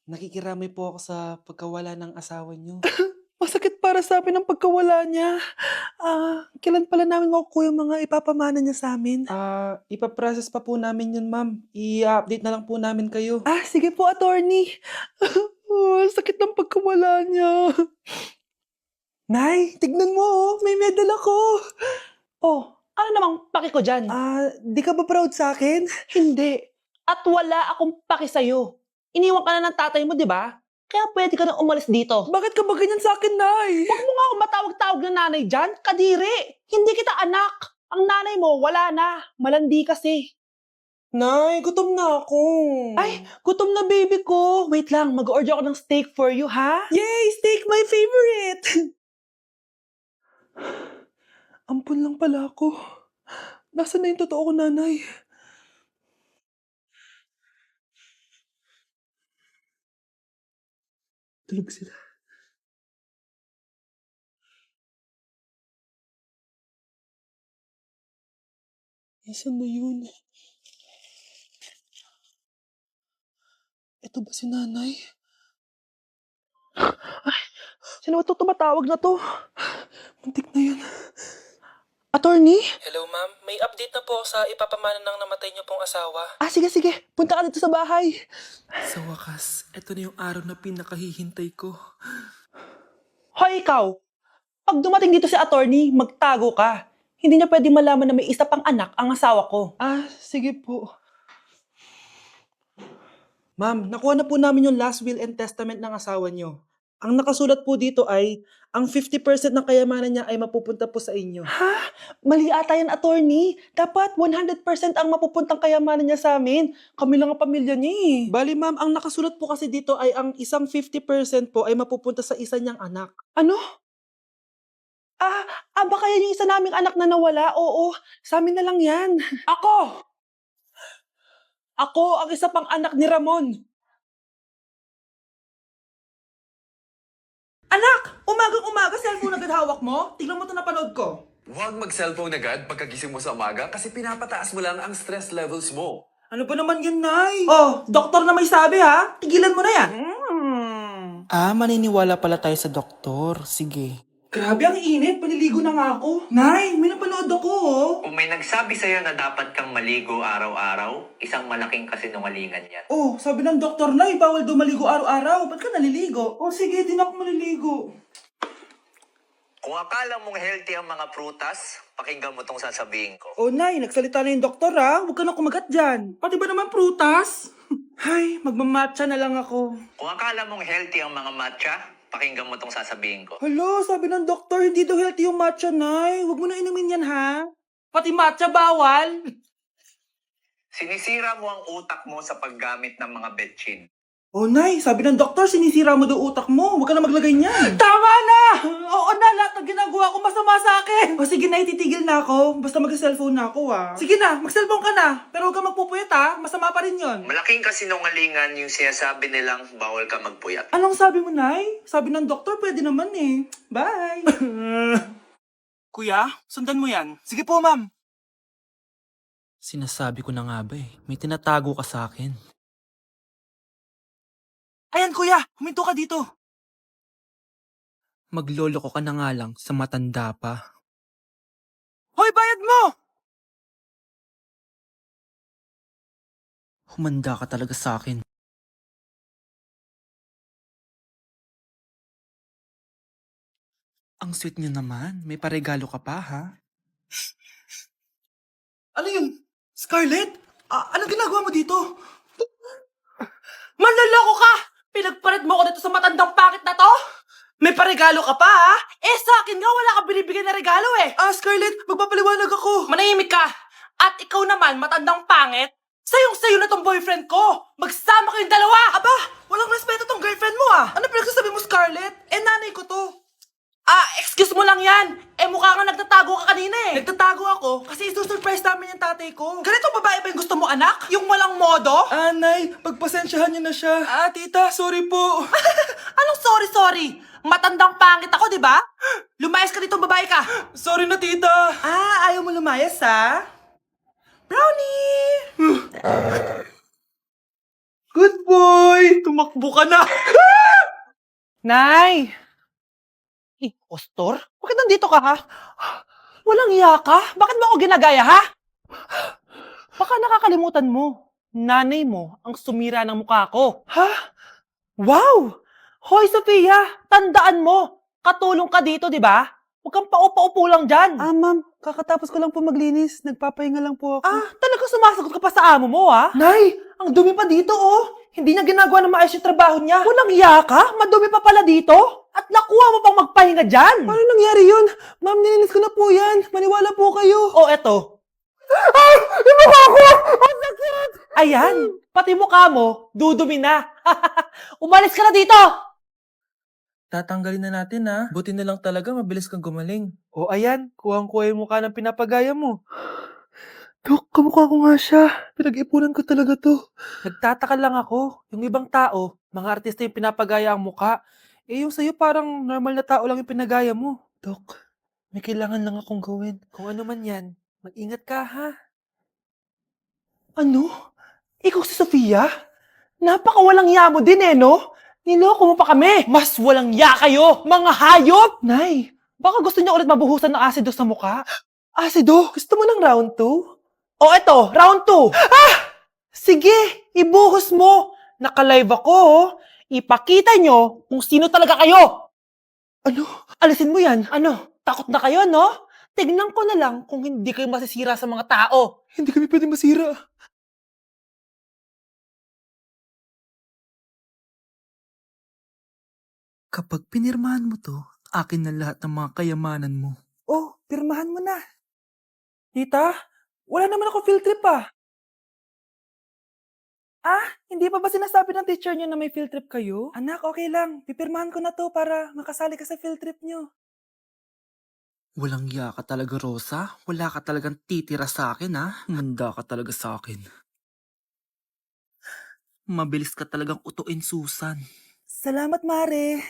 Nakikiramay po ako sa pagkawala ng asawa niyo. Masakit para sa'min ang pagkawala niya. Kailan pala namin makukuha yung mga ipapamana niya sa'min? Ipa-process pa po namin yun, ma'am. I-update na lang po namin kayo. Sige po, attorney. Sakit ng pagkawala niya. Nay, tignan mo, may medal ako. Oh, ano namang paki ko dyan? Di ka ba proud sa akin? Hindi. At wala akong paki sa'yo. Iniwan ka na ng tatay mo, di ba? Kaya pwede ka na umalis dito. Bakit ka ba ganyan sa akin, Nay? Huwag mo nga akong matawag-tawag na nanay dyan. Kadiri. Hindi kita anak. Ang nanay mo, wala na. Malandi kasi. Nay, gutom na ako. Ay, gutom na baby ko. Wait lang, mag-order ako ng steak for you, ha? Yay! Steak, my favorite! Ampun lang pala ako. Nasaan na yung totoo ko, nanay? Tulog sila. Nasaan na yun? Ito ba si nanay? Sino ba ito tumatawag na to? Muntik na yun. Attorney? Hello, ma'am. May update na po sa ipapamana ng namatay niyo pong asawa. Sige. Punta ka dito sa bahay. Sa wakas, ito na yung araw na pinakahihintay ko. Hoy, ikaw! Pag dumating dito si attorney, magtago ka. Hindi niya pwede malaman na may isa pang anak ang asawa ko. Sige po. Ma'am, nakuha na po namin yung last will and testament ng asawa niyo. Ang nakasulat po dito ay, ang 50% ng kayamanan niya ay mapupunta po sa inyo. Mali ata yan, attorney. Dapat 100% ang mapupuntang kayamanan niya sa amin. Kami lang ang pamilya niya eh. Bali, ma'am, ang nakasulat po kasi dito ay ang isang 50% po ay mapupunta sa isa niyang anak. Ano? Baka yan yung isa naming anak na nawala? Oo, sa amin na lang yan. Ako! Ako ang isa pang anak ni Ramon. Anak! Umagang-umaga, cellphone agad hawak mo? Tignan mo ito napanood ko. Huwag mag-cellphone agad pagkagising mo sa umaga kasi pinapataas mo lang ang stress levels mo. Ano ba naman yan, Nay? Oh, doktor na may sabi ha. Tigilan mo na yan. Maniniwala pala tayo sa doktor. Sige. Grabe, ang init. Paliligo na nga ako. Nay, may napanood ako oh. Kung may nagsabi sa'yo na dapat kang maligo araw-araw, isang malaking kasinungalingan yan. Oh, sabi ng doktor na, bawal daw maligo araw-araw. Ba't ka naliligo? Oh, sige, din ako maliligo. Kung akala mong healthy ang mga prutas, pakinggan mo tong sasabihin ko. Oh, Nay, nagsalita na yung doktor ha. Huwag ka na kumagat dyan. Pati ba naman prutas? Ay, magmamatcha na lang ako. Kung akala mong healthy ang mga matcha, pakinggan mo tong sasabihin ko. Hala, sabi ng doktor, hindi daw healthy yung matcha, Nay. Huwag mo na inumin yan, ha? Pati matcha bawal? Sinisira mo ang utak mo sa paggamit ng mga betchin. Oh, Nay, sabi ng doktor, sinisira mo daw utak mo. Huwag ka na maglagay niyan. Tama na! Oo na, lahat ng ginagawa ko masama sa akin. O sige na, ititigil na ako. Basta mag-cellphone na ako, ha. Sige na, mag-cellphone ka na. Pero huwag ka magpupuyat, ha. Masama pa rin yon. Malaking kasinungalingan yung sinasabi nilang bawal ka magpuyat. Anong sabi mo, Nay? Sabi ng doktor, pwede naman eh. Bye! Kuya, sundan mo yan. Sige po, ma'am. Sinasabi ko na nga ba eh. May tinatago ka sa akin. Ayan, kuya! Huminto ka dito! Maglolo ko ka na nga lang sa matanda pa. Hoy, bayad mo! Humanda ka talaga sa akin. Ang sweet niyo naman. May paregalo ka pa, ha? Ano yun? Scarlett? Anong ginagawa mo dito? Manloloko ka! Pinagpalit mo ako dito sa matandang pangit na to? May paregalo ka pa, ha? Sa akin nga, wala ka binibigay na regalo, eh. Scarlett, magpapaliwanag ako. Manahimik ka. At ikaw naman, matandang pangit, sayong-sayo na tong boyfriend ko. Magsama kayong dalawa. Aba, walang respeto tong girlfriend mo, ah. Ano pinagsasabi mo, Scarlett? Nanay ko to. Excuse mo lang yan. Mukha nga nagtatago ka kanina eh. Nagtatago ako kasi isusurprise namin yung tatay ko. Ganitong babae ba yung gusto mo, anak? Yung walang modo? Nay, pagpasensyahan niyo na siya. Tita, sorry po. Anong sorry? Matandang pangit ako, di ba? Lumayas ka dito, babae ka. Sorry na, tita. Ayaw mo lumayas, ha? Brownie! Good boy! Tumakbo ka na! Nay! Impostor? Bakit nandito ka, ha? Walang iya ka? Bakit mo ako ginagaya, ha? Baka nakakalimutan mo. Nanay mo ang sumira ng mukha ko. Ha? Wow! Hoy, Sofia! Tandaan mo! Katulong ka dito, di ba? Huwag kang paupa-upo lang dyan. Ma'am, kakatapos ko lang po maglinis. Nagpapahinga lang po ako. Talaga sumasagot ka pa sa amo mo, ha? Nay! Ang dumi pa dito, oh! Hindi niya ginagawa na maayos yung trabaho niya. Walang iya ka? Madumi pa pala dito? At nakuha mo pang magpahinga dyan? Paano nangyari yun? Ma'am, nilinis ko na po yan. Maniwala po kayo. O, eto. Yung mukha ko! Ang sakit! Ayan, pati mukha mo, dudumi na. Umalis ka na dito! Tatanggalin na natin ha. Buti na lang talaga mabilis kang gumaling. O ayan, kuhang-kuha yung mukha ng pinapagaya mo. Dok, kamukha ko nga siya. Pinag-ipunan ko talaga to. Nagtataka lang ako, yung ibang tao, mga artista yung pinapagaya ang mukha. Eh yung sa'yo parang normal na tao lang yung pinagaya mo. Dok, may kailangan lang akong gawin. Kung ano man yan, mag-ingat ka ha. Ano? Ikaw si Sofia? Napakawalang ya mo din no? Niloko mo pa kami! Mas walang ya kayo, mga hayop! Nay, Baka gusto niya ulit mabuhusan ng asido sa mukha? asido, gusto mo ng round 2? O eto, round 2. Sige, ibuhos mo. Naka-live ako, oh. Ipakita nyo kung sino talaga kayo. Ano? Alisin mo yan. Ano? Takot na kayo, no? Tignan ko na lang kung hindi kayo masisira sa mga tao. Hindi kami pwede masira. Kapag pinirmahan mo to, akin na lahat ng mga kayamanan mo. Oh, pirmahan mo na. Tita, wala naman ako field trip hindi pa ba sinasabi ng teacher niyo na may field trip kayo? Anak, okay lang. Pipirmahan ko na to para makasali ka sa field trip niyo. Walang ya ka talaga, Rosa. Wala ka talagang titira sa akin, ha? Manda ka talaga sa akin. Mabilis ka talagang utuin, Susan. Salamat, Mare.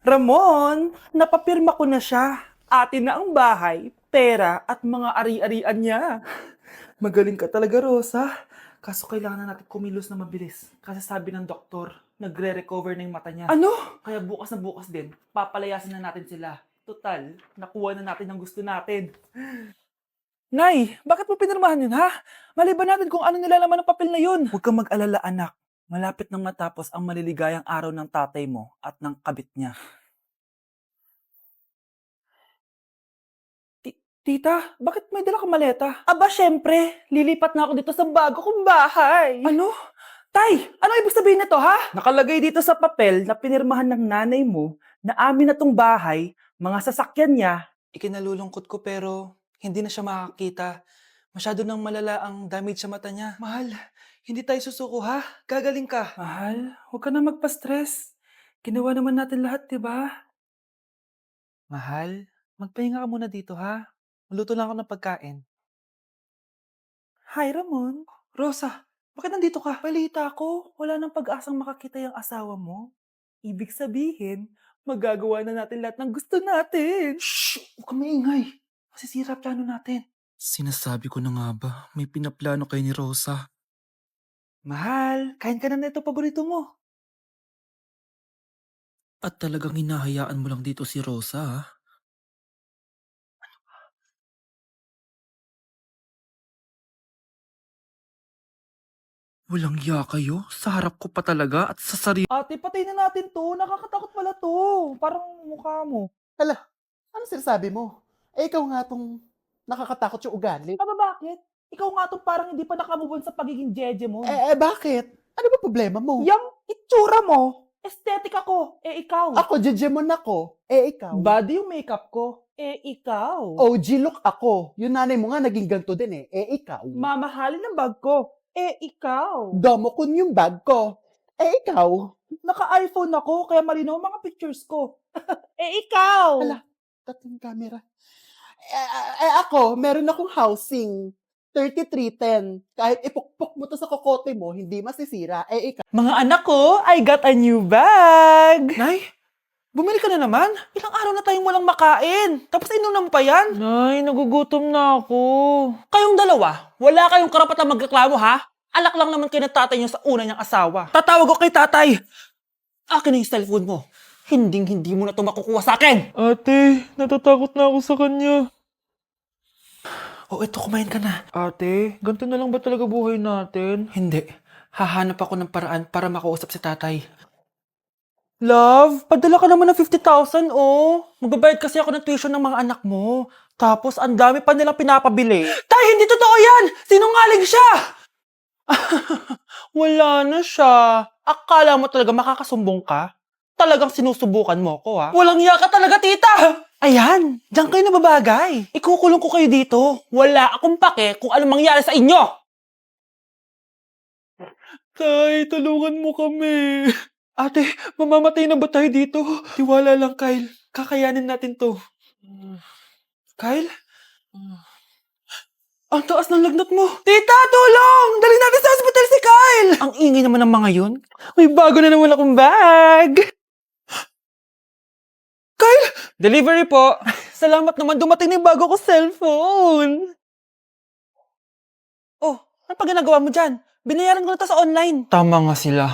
Ramon, napapirma ko na siya. Atin na ang bahay, pera at mga ari-arian niya. Magaling ka talaga, Rosa. Kaso kailangan na natin kumilos na mabilis. Kasi sabi ng doktor, nagre-recover na yung mata niya. Ano? Kaya bukas na bukas din, papalayasin na natin sila. Total, nakuha na natin ang gusto natin. Nay, bakit mo pinirmahan yun, ha? Maliban natin kung ano nilalaman ng papel na yun. Huwag kang mag-alala, anak. Malapit nang matapos ang maliligayang araw ng tatay mo at ng kabit niya. Tita, bakit may dala kang maleta? Aba, syempre, lilipat na ako dito sa bago kong bahay. Ano? Tay, ano ibig sabihin nito, ha? Nakalagay dito sa papel na pinirmahan ng nanay mo na amin na tong bahay, mga sasakyan niya. Ikinalulungkot ko pero hindi na siya makakita. Masyado nang malala ang damage sa mata niya. Mahal, hindi tayo susuko, ha? Gagaling ka. Mahal, huwag ka na magpa-stress. Ginawa naman natin lahat, di ba? Mahal, magpahinga ka muna dito, ha? Maluto lang ako ng pagkain. Hi, Ramon. Rosa, bakit nandito ka? Balita ko, wala nang pag-asang makakita yung asawa mo. Ibig sabihin, magagawa na natin lahat ng gusto natin. Shh! Huwag kang maingay. Masisira plano natin. Sinasabi ko na nga ba, may pinaplano kayo ni Rosa. Mahal, kain ka na nito paborito mo. At talagang hinahayaan mo lang dito si Rosa, ha? Walang ya kayo? Sa harap ko pa talaga at sa sarili. Ate, patay na natin to. Nakakatakot pala to. Parang mukha mo. Ano sinasabi mo? Eh, ikaw nga tong nakakatakot yung ugali. Aba, bakit? Ikaw nga to parang hindi pa nakamubon sa pagiging jeje mo. Bakit? Ano ba problema mo? Yang itsura mo, estetik ako, ikaw. Ako, jejemon ako. Ikaw. Body yung makeup ko, ikaw. OG look ako. Yung nanay mo nga naging ganito din ikaw. Mamahalin ng bag ko, ikaw. Domokun yung bag ko. Ikaw. Naka-iPhone ako, kaya malinaw ang mga pictures ko. Ikaw. Hala. Tating camera. Ako, meron akong housing. 3310. Kahit ipukpok mo to sa kokote mo, hindi masisira. Ikaw. Mga anak ko, I got a new bag. Nay, bumili ka na naman? Ilang araw na tayong walang makain. Tapos inunom pa yan. Nay, nagugutom na ako. Kayong dalawa, wala kayong karapatang magreklamo ha? Alak lang naman kayo ng tatay niyo sa una niyang asawa. Tatawag ko kay tatay. Akin na yung cellphone mo. Hindi mo na ito makukuha sa akin. Ate, natatakot na ako sa kanya. O ito, kumain ka na. Ate, ganito na lang ba talaga buhay natin? Hindi. Hahanap ako ng paraan para makausap si tatay. Love, padala ka naman ng 50,000, oh. Magbabayad kasi ako ng tuition ng mga anak mo. Tapos, ang dami pa nilang pinapabili. Tay, hindi totoo yan! Sinungaling siya! Wala na siya. Akala mo talaga makakasumbong ka? Talagang sinusubukan mo ko, ha? Walang iya ka talaga, tita! Ayan, diyan kayo nababagay. Ikukulong ko kayo dito. Wala akong pake kung anong mangyari sa inyo! Tay, tulungan mo kami. Ate, mamamatay na ba tayo dito? Tiwala lang, Kyle. Kakayanin natin to. Kyle? Ang taas ng lagnat mo. Tita, tulong! Dali natin sa hospital si Kyle! Ang ingay naman ng mga yun. May bago na naman akong bag. Kyle, delivery po. Salamat naman, dumating na yung bago ko cellphone. Oh, ano pa ginagawa mo dyan? Binayaran ko na to sa online. Tama nga sila.